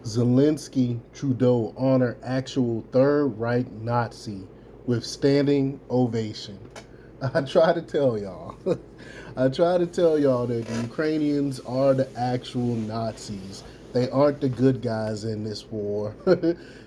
Zelenskyy Trudeau honor actual Third Reich Nazi with standing ovation. I try to tell y'all. I try to tell y'all that the Ukrainians are the actual Nazis. They aren't the good guys in this war.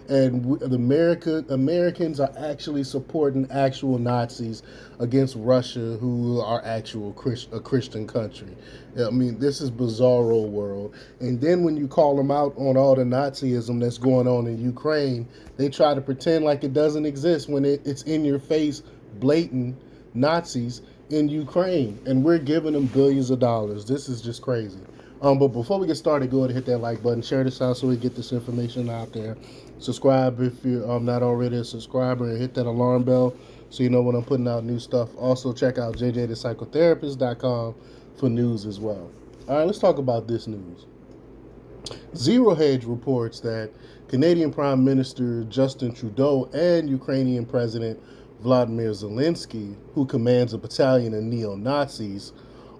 And the Americans are actually supporting actual Nazis against Russia, who are actual a Christian country. I mean, this is bizarro world. And then when you call them out on all the Nazism that's going on in Ukraine, they try to pretend like it doesn't exist when it's in your face, blatant Nazis in Ukraine, and we're giving them billions of dollars. This is just crazy. But before we get started, go ahead and hit that like button, share this out so we get this information out there. Subscribe if you're not already a subscriber, and hit that alarm bell so you know when I'm putting out new stuff. Also, check out jjthepsychotherapist.com for news as well. All right, let's talk about this news. Zero Hedge reports that Canadian Prime Minister Justin Trudeau and Ukrainian President Vladimir Zelenskyy, who commands a battalion of neo-Nazis,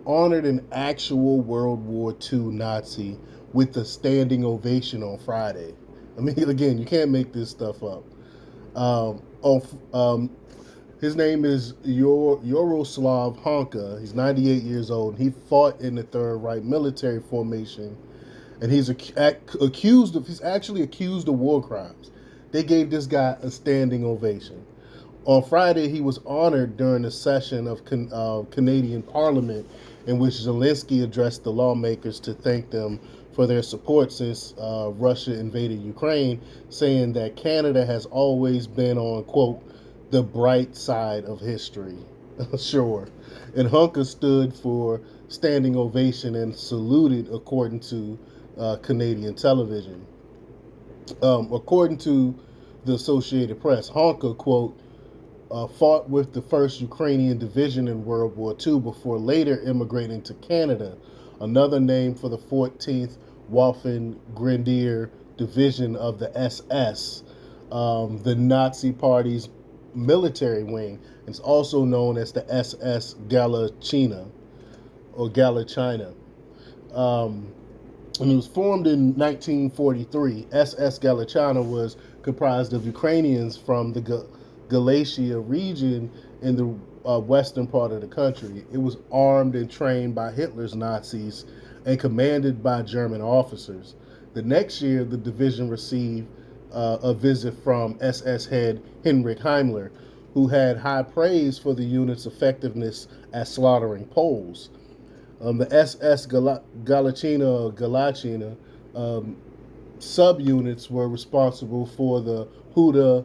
honored an actual World War II Nazi with a standing ovation on Friday. I mean, again, you can't make this stuff up. Um, on, um, his name is Yaroslav Honka. He's 98 years old. He fought in the Third Reich military formation, and he's accused of. He's actually accused of war crimes. They gave this guy a standing ovation. On Friday, he was honored during a session of Canadian Parliament in which Zelenskyy addressed the lawmakers to thank them for their support since Russia invaded Ukraine, saying that Canada has always been on, quote, the bright side of history. Sure. And Hunker stood for standing ovation and saluted, according to Canadian television. According to the Associated Press, Honka, quote, fought with the 1st Ukrainian Division in World War II before later immigrating to Canada, another name for the 14th Waffen Grenadier Division of the SS, the Nazi Party's military wing. It's also known as the SS Galachina or Galachina. And it was formed in 1943. SS Galachina was comprised of Ukrainians from the Galicia region in the western part of the country. It was armed and trained by Hitler's Nazis and commanded by German officers. The next year, the division received a visit from SS head Heinrich Himmler, who had high praise for the unit's effectiveness at slaughtering Poles. The SS Galachina subunits were responsible for the Huda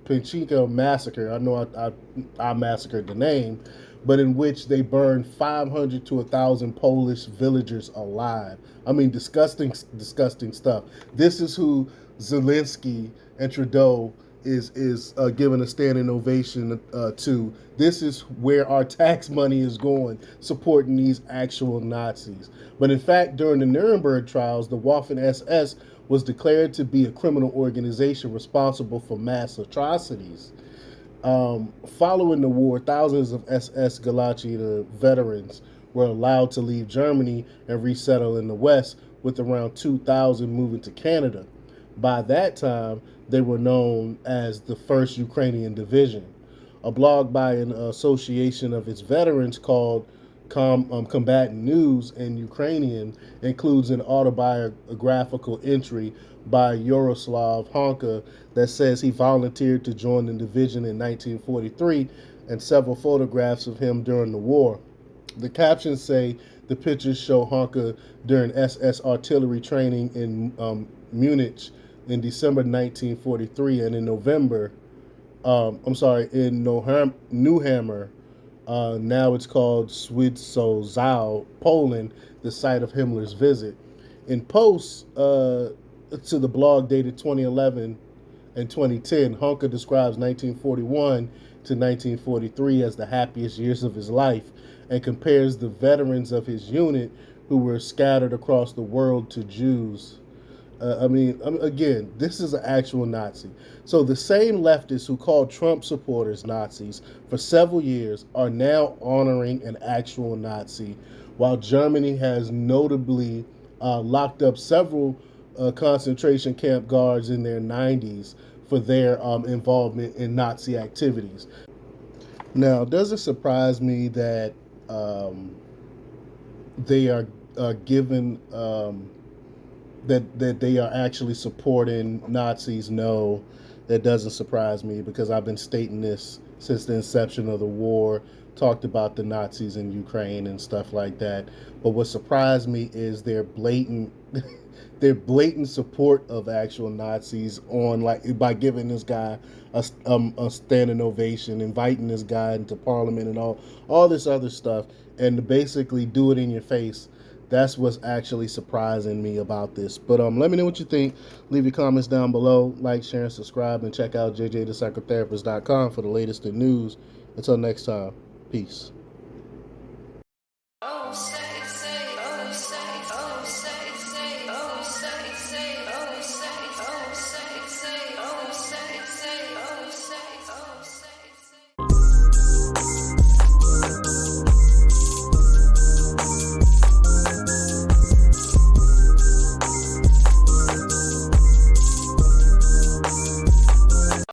Pinchinka massacre. I know I massacred the name, but in which they burned 500 to 1,000 Polish villagers alive. I mean, disgusting, disgusting stuff. This is who Zelenskyy and Trudeau is giving a standing ovation to. This is where our tax money is going, supporting these actual Nazis. But in fact, during the Nuremberg trials, the Waffen SS was declared to be a criminal organization responsible for mass atrocities. Following the war, thousands of SS Galachina veterans were allowed to leave Germany and resettle in the West, with around 2,000 moving to Canada. By that time, they were known as the 1st Ukrainian Division. A blog by an association of its veterans called Combatant News in Ukrainian includes an autobiographical entry by Yaroslav Honka that says he volunteered to join the division in 1943, and several photographs of him during the war. The captions say the pictures show Honka during SS artillery training in Munich in December 1943, and in November, in Newhammer, now it's called Swidzow, Poland, the site of Himmler's visit. In posts to the blog dated 2011 and 2010, Honka describes 1941 to 1943 as the happiest years of his life and compares the veterans of his unit who were scattered across the world to Jews. Again, this is an actual Nazi. So the same leftists who called Trump supporters Nazis for several years are now honoring an actual Nazi, while Germany has notably locked up several concentration camp guards in their 90s for their involvement in Nazi activities. Now, does it surprise me that they are given that they are actually supporting Nazis? No, that doesn't surprise me because I've been stating this since the inception of the war. Talked about the Nazis in Ukraine and stuff like that. But what surprised me is their blatant their blatant support of actual Nazis on like by giving this guy a standing ovation, inviting this guy into Parliament and all this other stuff, and to basically do it in your face. That's what's actually surprising me about this. But let me know what you think. Leave your comments down below. Like, share, and subscribe, and check out jjthepsychotherapist.com for the latest in news. Until next time, peace.